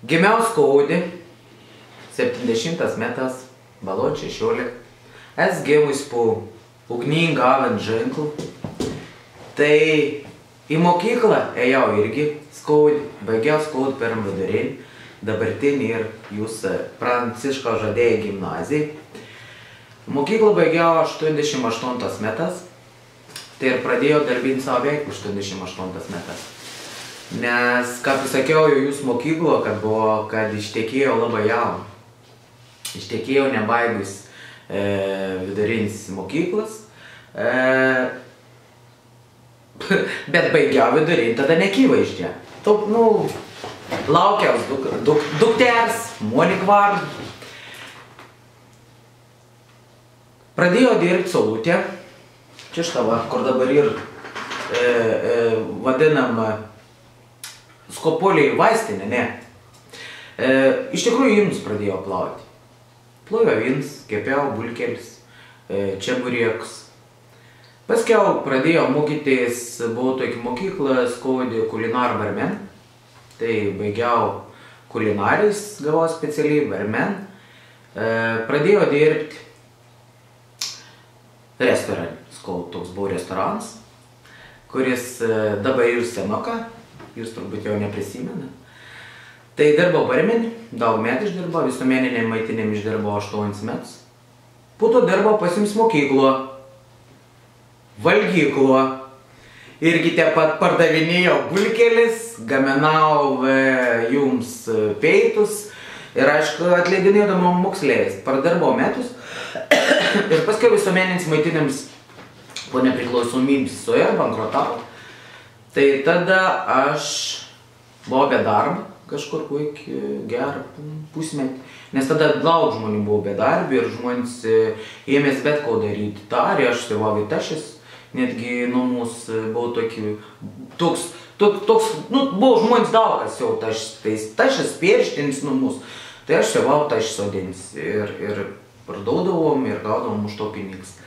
Gimiau Skaudi, 70 metas, balandžio 16. Es gimus po ugningą avant ženklų. Tai į mokyklą ėjau irgi Skaudi, baigiau Skaudi per vidurinį, dabartinį ir jūs Pranciško žadėjai gimnazijai. Mokyklą baigiau 88 metas, tai ir pradėjau darbinti savo veiklą 88 metas. Nes, ką pasakiau jau jūsų mokyklo, kad ištekėjau labai jauną. Ištekėjau nebaigus vidurinis mokyklas, bet baigiau vidurinį, tada nekyvaizdžią. Laukiaus dukters, Monik vardu. Pradėjau dirbti Saulutė, čia štava, kur dabar ir vadinam Skopoliai vaistinė, ne. Iš tikrųjų inus pradėjau plauti. Ploviau inus, kepiau bulkelis, čeburėkus. Paskiau pradėjau mokytis, buvau tokia mokykla Skaudi kulinar barmen. Tai baigiau kulinaris, gavau specialiai barmen. Pradėjau dirbti restorane. Skaudi toks buvo restoranas, kuris dabar ir senoka, jūs turbūt jau neprisimena. Tai dirbau barmenį, daug metų išdirbau, visuomeniniam maitinėm išdirbau 8 metus. Po to dirbau pas jums mokyklo, valgyklo. Irgi taip pat pardavinėjau bulkelis, gaminau jums peitus ir, aišku, atleidinėdama moksleiviais. Pardirbau metus ir paskui visuomeninis maitinėms po nepriklausomybės suėjo, bankrotavo. Tai tada aš buvau be darbo, kažkur gerą pusmetį, nes tada daug žmonių buvo be darbo ir žmonės ėmės bet ko daryti. Tarė, aš siuvau į tašės, netgi nuo mūsų buvo toks, buvo žmonės daug kas jau tašės pirštinis nuo mūsų. Tai aš siuvau tašės sodinis ir parduodavom ir gaudavom už to pinigus.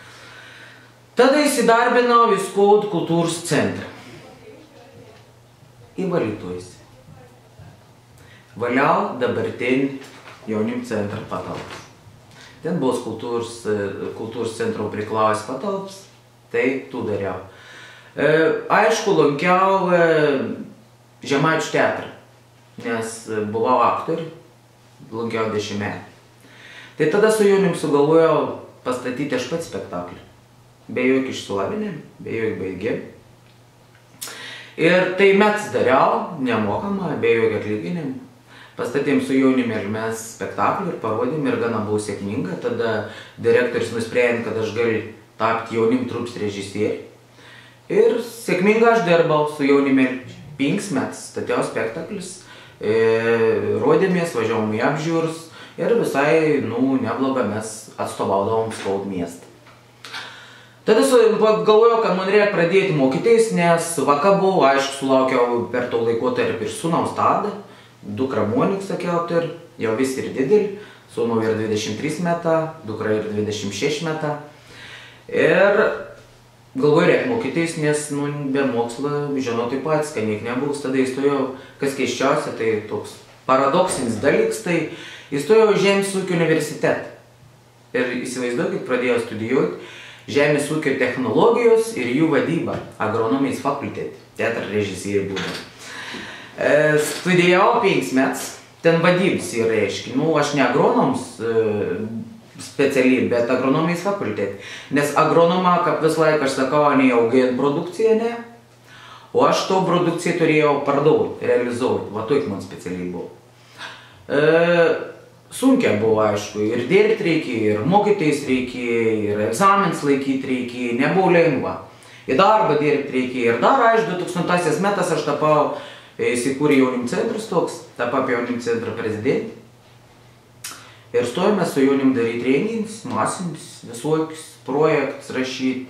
Tada įsidarbinau į Skaudi kultūros centrą. Įvalytojus. Valiau dabartinį jaunimo centrą patalpas. Ten buvo kultūros centro priklausęs patalpas, tai tų dariau. Aišku, lankiau Žemaičių teatrą, nes buvau aktorių, lankiau 10 metų. Tai tada su jaunimu sugalvojau pastatyti aš pats spektaklį. Be jokio išsilavinimo, be jokio baigimo. Ir tai metus dariau, nemokamą, be jokio atlyginimo. Pastatėm su jaunimu ir mes spektaklį ir parodėm ir gana buvo sėkminga. Tada direktorius nusprendė, kad aš galiu tapti jaunimo trupės režisierių. Ir sėkmingai aš dirbau su jaunimu 5 metus, statėjau spektaklis, rodėmės, važiavom į apžiūras ir visai, neblogą mes atstovaudavom Skaudi miestą. Tada galvojau, kad man reikia pradėti mokytis, nes vaka buvo, aišku, sulaukiau per to laikotarpį ir sūnaus Tadą, dukra Monik, sakiau, ir jau vis ir didelį, sūnau ir 23 metą, dukra ir 26 metą. Ir galvoju, reikia mokytis, nes be mokslo, žinau taip pat, kad niek nebus. Tada įstojau, kas keiščiausia, tai toks paradoksinis dalykas, tai įstojau į Žemės ūkio universitetą. Ir įsivaizduokit, pradėjau studijuoti Žemės ūkio technologijos ir jų vadybą, agronomijos fakultete, teatro režisierių būdavo. Studijavau 5 metus, ten vadybos yra reiškia. Aš ne agronoms specialiai, bet agronomijos fakultete. Nes agronomą, kaip vis laiką aš sakau, ne augint produkciją, ne. O aš to produkciją turėjau parduoti, realizuoti. Va toik man specialiai buvo. Sunkia buvo, aišku, ir dirbti reikia, ir mokytis reikia, ir egzamins laikyti reikia, nebuvo lengva. Į darbą dirbti reikia. Ir dar, aišku, 2000 metas aš tapau, įsikūrė jaunimo centras toks, tapau jaunimo centro prezidentį. Ir stojame su jaunimu daryti renginius, masinius, visokius projektus rašyti.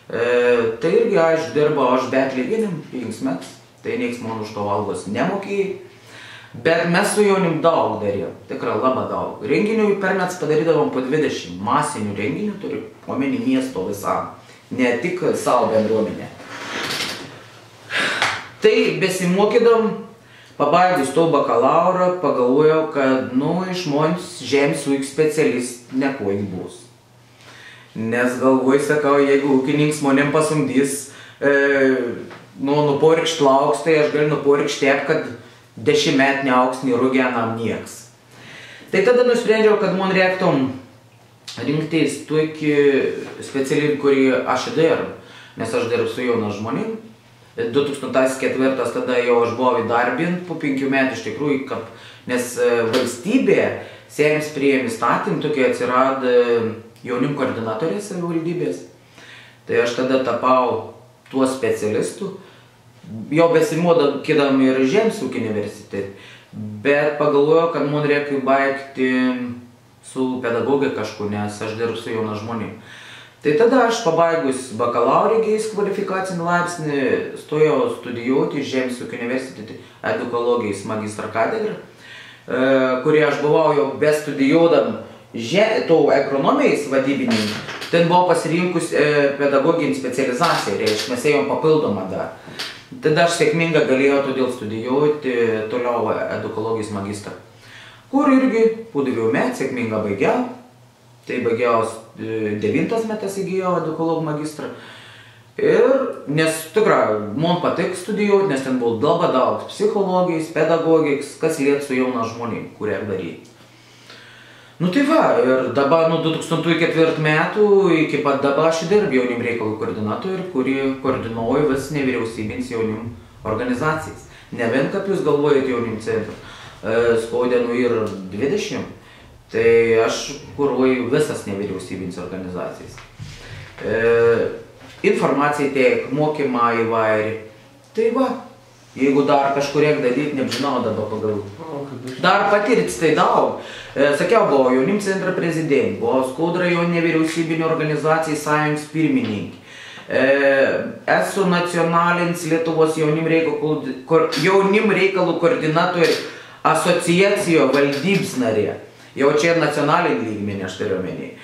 Tai irgi, aišku, dirbau aš be atlyginimų 5 metus, tai nieks man už to algos nemokėjo. Bet mes su jaunimu daug darėjom, tikrai labai daug. Renginių per metus padarydavom po 20 masinių renginių, turiu omeny miesto visam, ne tik savo bendruomenę. Tai besimokydam Pabaigus to bakalaurą, pagalvojau, kad, iš manęs žemės ūkio specialist nekuo bus. Nes galvoju, sakau, jeigu ūkininkas manim pasumdys, nuporikšt lauks, tai aš galiu nuporikšt taip, kad 10 metų neauks, nei rugianam nieks. Tai tada nusprendžiau, kad man reiktų rinktis tokį specialybę, kurį aš dirbu, nes aš dirbu su jaunais žmonėm. 2004 tada jau aš buvau įdarbint, po 5 metų iš tikrųjų, nes valstybė sėjims priėmė įstatymą, tokie atsirado jaunimo koordinatorės savivaldybės. Tai aš tada tapau tuo specialistu, jau besimokydam ir Žemės ūkio universitete, bet pagalvojau, kad man reikia baigti su pedagogika kažkur, nes aš dirbu su jaunais žmonėm. Tai tada aš pabaigus bakalaurą įgijus kvalifikacinį laipsnį, stojau studijuoti Žemės ūkio universitete edukologijos magistrą katedrą, kurį aš buvau jau bestudijuodam to agronomijos vadybinį. Ten buvau pasirinkus pedagoginį specializaciją, reiškia, mes ėjom papildomą dar. Tada aš sėkmingai galėjau todėl studijuoti toliau edukologijos magistrą, kur irgi po 2 metų sėkmingai baigiau. Tai baigiau 9 metas įgijau edukologų magistrą. Ir, nes tikrai, man patiko studijuoti, nes ten buvo labai daug psichologijos, pedagogijos, kas liečia su jaunais žmonėm, kurie daryti. Tai va, ir dabar nuo 2004 metų iki pat dabar aš dirbu jaunimo reikalų koordinatorių, kurį koordinuoju vis nevyriausybinės jaunimo organizacijas. Ne vien kaip jūs galvojate jaunimo centrą, Skaudėnų ir 20, tai aš kuruoju visas nevyriausybinės organizacijas. Informacija tiek, mokymą įvairi. Tai va, jeigu dar kažkur reikia daryti, nežinau dabar pagalvoti. Dar patirtis tai daug. Sakiau, buvau jaunimo centro prezidentė, buvau Skaudų rajono nevyriausybinių organizacijų sąjungos pirmininkė. Esu nacionalinis Lietuvos jaunimo reikalų koordinatorių asociacijos valdybos narė. Jau čia nacionalinį lygmenį aš turiu omeny.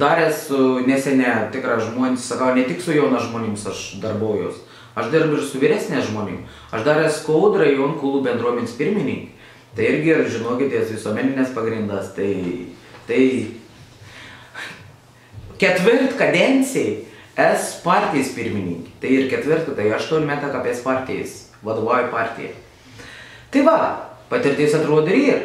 Dar esu neseniai tikra žmonės, sakau, ne tik su jaunais žmonėmis aš darbuojuos. Aš dirbu ir su vyresnės žmonėmis. Aš dar esu Skaudų rajono kulų bendruomenės pirmininkė. Tai irgi, žinokite, visuomeninės pagrindas. Tai 4 kadencijai esu partijos pirmininkė. Tai ir 4, tai 8 metų kapės partijos, vadovauju partijai. Tai va, patirtis atrodo ir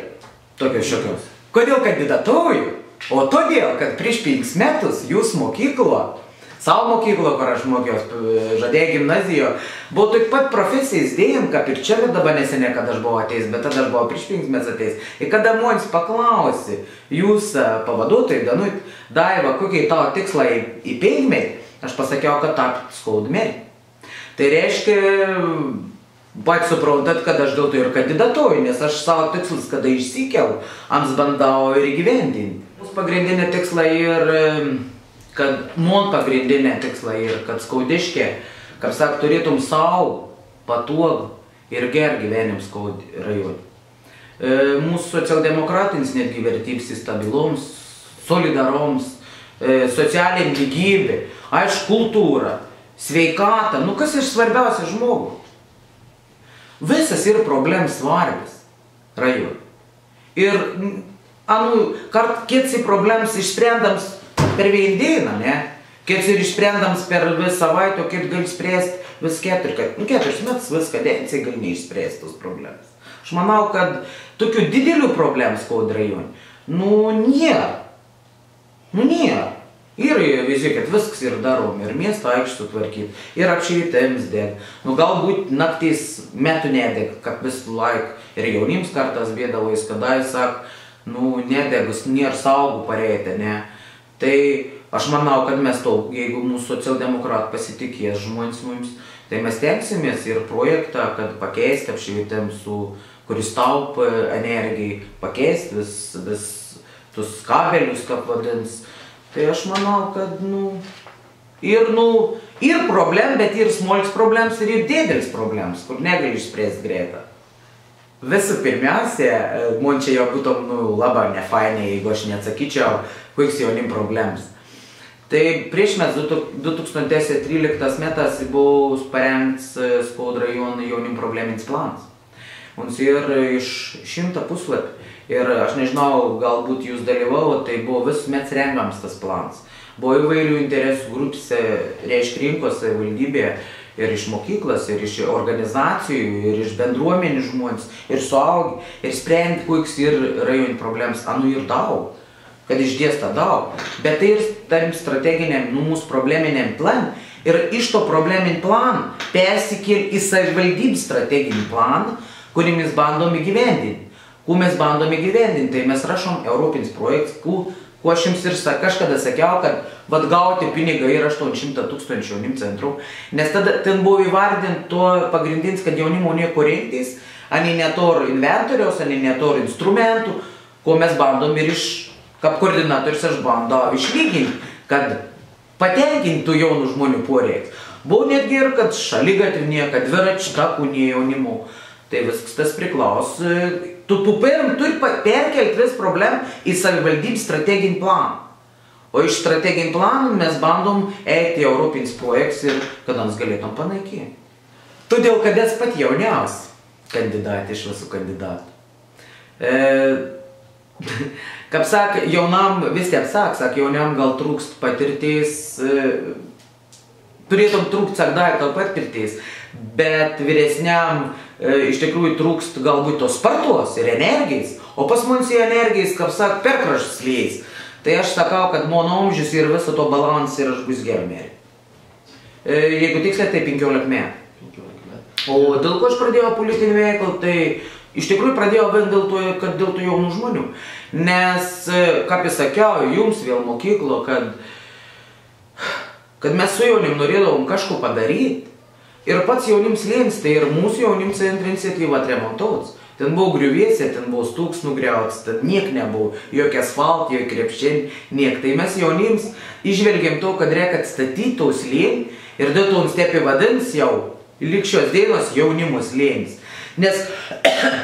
tokios šiokios. Kodėl kandidatuoju? O todėl, kad prieš 5 metus jūs mokyklo, savo mokyklo, kur aš mokiausi, Žadėjo gimnazijo, buvo tik pat profesijas dėjim, kaip ir čia dabar neseniai, kad aš buvau ateis, bet tada aš buvau prieš 5 metus ateis. Ir kada manęs paklausi, jūs pavaduotojai, Danut, Daiva, kokie tavo tikslai įpeigimai, aš pasakiau, kad tapti Skaudų merį. Tai reiškia, pat suprantat, kad aš dėl to ir kandidatuoju, nes aš savo tikslus, kada išsikeliu, ams bandau ir įgyvendinti. Mūsų pagrindinė tiksla ir kad man pagrindinė tiksla ir kad Skaudiškė, kaip sak, turėtum savo patogų ir gerą gyvenimą Skaudų rajone. Mūsų socialdemokratinis netgi vertybės stabiloms, solidaroms, socialinė lygybė, aišku, kultūra, sveikata, kas ir svarbiausia žmogui. Visas ir problemas svarbios rajone. Ir, kiek problemas išsprendams per vieną dieną, ne? Kiek ir išsprendams per visą savaitę, kiek gali spręsti vis 4 metus, vis kadencijai gali neišspręsti tos problemas. Aš manau, kad tokių didelių problemų Skaudų rajone, nėra. Nėra. Ir visi, kad viskas ir darom, ir miesto aikštę sutvarkyti, ir apšvietimas deg. Galbūt naktis metų nedeg, kaip vis laik, ir jaunims kartas bėdavo, kada jis sak, nedegus, nėra saugų pareitę, ne? Tai aš manau, kad mes to, jeigu mūsų socialdemokrat pasitikės žmonės mums, tai mes tenksimės ir projektą, kad pakeisti apšvietimą, kuris taupo energijai, pakeisti vis tus kabelius, kaip vadins. Tai aš manau, kad, ir problem, bet ir smulkios problems, ir didelis problems, kur negali išspręsti greitą. Visų pirmiausia, man čia jau būtum labai nefainai, jeigu aš neatsakyčiau, koks jaunim problems. Tai prieš mes 2013 metas buvo parengtas Skaudų rajono jaunim probleminis planas, Mums ir iš 100 puslapį. Ir aš nežinau, galbūt jūs dalyvavo, tai buvo visuomet rengiamas tas planas. Buvo įvairių interesų grupėse, reiškia rinkos savivaldybėje, ir iš mokyklos, ir iš organizacijų, ir iš bendruomenių žmonės, ir suaugę, ir sprendti, kokius ir rajonų problemas, ir daug, kad išdėsta daug. Bet tai ir tam strateginiam, mūsų probleminiam plan, ir iš to probleminį planą persikėl į savivaldybę strateginį planą, kurį mes bandom įgyvendinti. Kuo mes bandom įgyvendinti, tai mes rašom europinis projektas, kuo aš jums ir kažkada sakiau, kad vat gauti pinigai yra 800 000 jaunimo centrų, nes tada ten buvo įvardinti to pagrindinis, kad jaunimo nieko rinktis, ani netor inventoriaus, ani netor instrumentų, ko mes bandom ir kaip koordinatorius aš bandau išlyginti, kad patenkintų jaunų žmonių poreikius. Buvo netgi ir, kad šaligatvinė, kad dviračių takų ne jaunimo. Tai viskas tas priklauso. Tu turi perkelti vis problemą į savivaldybę strateginį planą. O iš strateginį planą mes bandom eiti į europinis projektus ir kada mes galėtum panaikinti. Todėl, kad esi pat jauniausias kandidatė iš visų kandidatų. Kaip sako, jaunam, vis tiek sako, jaunam gal trūkst patirties, turėtum trūkti sakdai tau patirties, bet vyresniam iš tikrųjų trūkst galbūt tos spartos ir energijos, o pas mums į energijos, kaip sako, perkraštas liejais. Tai aš sakau, kad mano amžius ir viso to balans ir aš bus germeri. Jeigu tiksliai, tai 15 metų. O dėl ko aš pradėjau politinį veiklą, tai iš tikrųjų pradėjau vien dėl to, kad dėl tų jaunų žmonių. Nes, kaip aš sakiau, jums vėl mokyklo, kad mes su jaunim norėdavom kažko padaryti. Ir pats jaunims lėms, tai ir mūsų jaunims centro iniciatyva atremontuots. Ten buvo griuvėsė, ten buvo stūks nugriauts, ten niek nebuvo, jokio asfalto, jokio krepšinį, niek. Tai mes jaunims išvelgiam to, kad reikia atstatyti tos lėmį ir dėl to mums tepi vadins jau lik šios dienos jaunimo slėnis. Nes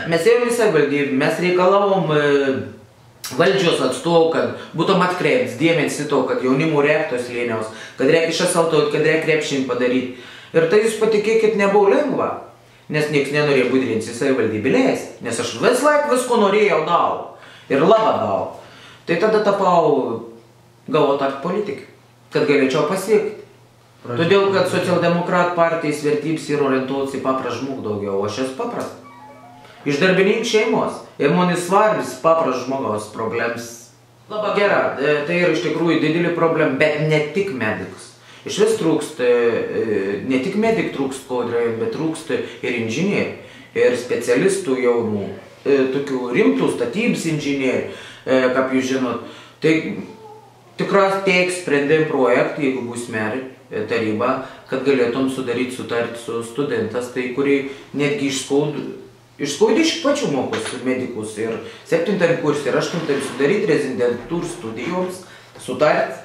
mes ėjom į savivaldybę, mes reikalavom valdžios atstovų, kad būtum atkreipts dėmesį to, kad jaunimo reiktos slėniaus, kad reikia išasfaltuoti, kad reikia krepšinį padaryti. Ir tai jūs patikėkit nebuvo lengva, nes nieks nenorėjo budrinti savivaldybę leisti, nes aš vis laik visko norėjau daug ir labai daug. Tai tada tapau galvot apie politiką, kad galėčiau pasiekti. Todėl, kad socialdemokratų partijos vertybės yra orientuotas į paprastą žmogų daugiau, o aš esu paprastas. Iš darbininkų šeimos ir man svarbus paprastas žmogaus problemas. Labai gera, tai yra iš tikrųjų didelį problemą, bet ne tik medikus. Iš vis trūksta, ne tik medikų trūksta Kaudrajoje, bet trūksta ir inžinierių, ir specialistų jaunų, tokių rimtų statybos inžinierių, kaip jūs žinot. Tai tikras teiks sprendimų projektų, jeigu bus merė taryba, kad galėtum sudaryti sutartį su studentas, tai kurie netgi iš pačių mokosi medikus ir 7. kursai ir 8. sudaryti rezidentūrų studijoms sutartį,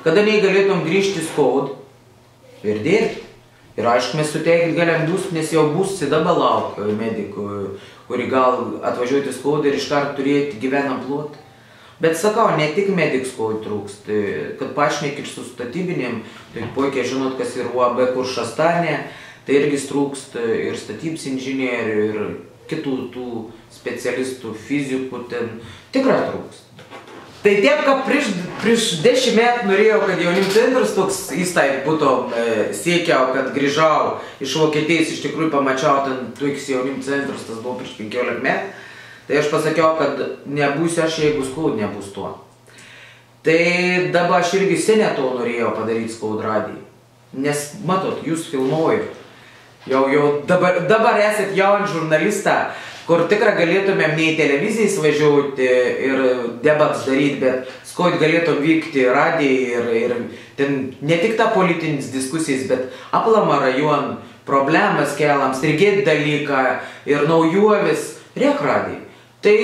kada negalėtum grįžti į Skaudą ir dirbti. Ir aišku, mes suteikti galim bus, nes jau bus sidaba lauk medikų, kuri gal atvažiuoti į Skaudą ir iškart turėti gyvenam plotą. Bet sakau, ne tik medikų Skaudai trūkst, kad pašnekit su statybinėm, tai puikiai žinot, kas yra UAB Kuršastanė, tai irgi trūkst ir statybos inžinierių, ir kitų tų specialistų, fizikų, ten tikrai trūkst. Tai tiek, kad prieš 10 metų norėjau, kad jaunimo centras toks įstaigų būtų, siekiau, kad grįžau iš Vokietijos, iš tikrųjų pamačiau ten toks jaunimo centras, tas buvo prieš 15 metų. Tai aš pasakiau, kad nebūsiu aš, jeigu Skauda nebus tuo. Tai dabar aš irgi seniai to norėjau padaryti Skauda radiją. Nes, matot, jūs filmuoju, jau dabar esat jauni žurnalistą, kur tikrai galėtumėm ne į televizijas važiuoti ir debats daryti, bet Skauda galėtum vykti radiją ir ten ne tik ta politinės diskusijas, bet aplamą rajon, problemas keliam, strigėti dalyką ir naujovis, reik radiją. Tai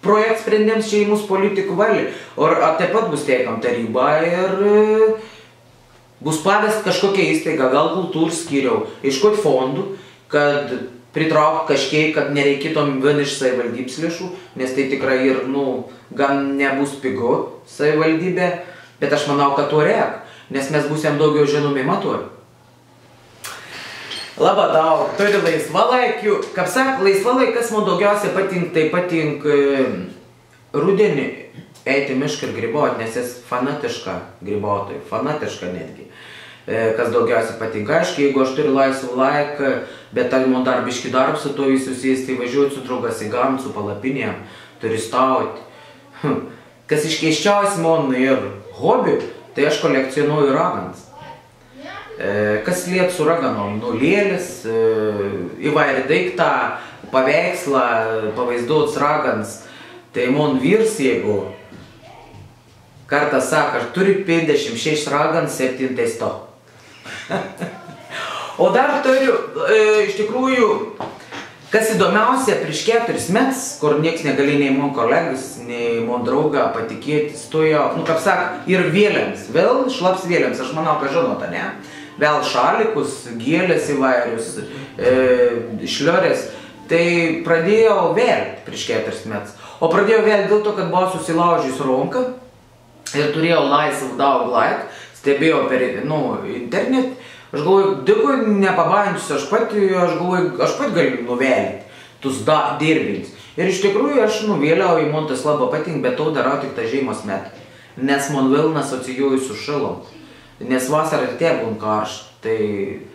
projekt sprendims čia į mūsų politikų valį, o taip pat bus teikam taryba ir bus pavest kažkokia įstaiga, gal kultūros skyriau, iškoti fondų, kad pritraukti kažkiek, kad nereikėtum vien iš savivaldybės lėšų, nes tai tikrai ir, gan nebus pigu savivaldybė, bet aš manau, kad to reik, nes mes būsim daugiau žinomi matuoju. Labai daug, turi laisvalaikių. Kaip sak, laisvalaikas man daugiausiai patink, tai patink rudenį eiti mišką ir grybauti, nes jis fanatiška grybautojai, fanatiška netgi. Kas daugiausiai patinka, aišku, jeigu aš turiu laisvą laiką, bet man dar biški darbs su to visusės, tai važiuoti su draugas į gamtą, su palapinėm, turistauti. Kas iškeiščiausia man ir hobi, tai aš kolekcionuoju raganas. Kas liet su raganom, lėlis, įvairi daiktą, paveikslą, pavaizduots ragans, tai man vyrs, jeigu kartą sako, aš turiu 56 ragans, 7 teisto. O dar turiu, iš tikrųjų, kas įdomiausia, prieš 4 metus, kur nieks negali nei man kolegas, nei man draugą patikėti, stojo, kaip sak, ir vėliams, vėl šlaps vėliams, aš manau, kad žinote, ne? Vėl šalikus, gėlės įvairius, šliorės, tai pradėjau vėlti prieš 4 metus. O pradėjau vėlti dėl to, kad buvo susilaužys ranką ir turėjau laisvą daug laik, stebėjau per internet. Aš galvoju, dėkui, nepabandžiusi, aš pat galiu nuvėlti tus dirbinius. Ir iš tikrųjų aš nuvėliau, man tas labai patinka, bet to darau tik tą žiemos metą. Nes man vėl asocijuoju su šilom. Nes vasarą ir tie būn karšt, tai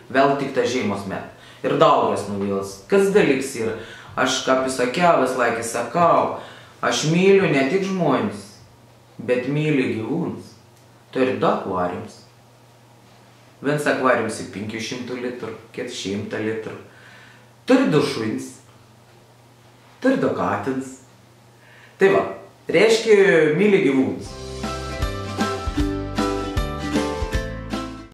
vėl tik tą žiemos metą. Ir daugas nuvėlas. Kas dalyks yra? Aš, kaip sakiau, vis laikį sakau, aš myliu ne tik žmonės, bet myliu gyvūnus. Turi 2 akvariums. Vienas akvariums į 500 litrų, 400 litrų. Turi 2 šuns. Turi 2 katins. Tai va, reiškia myli gyvūnus.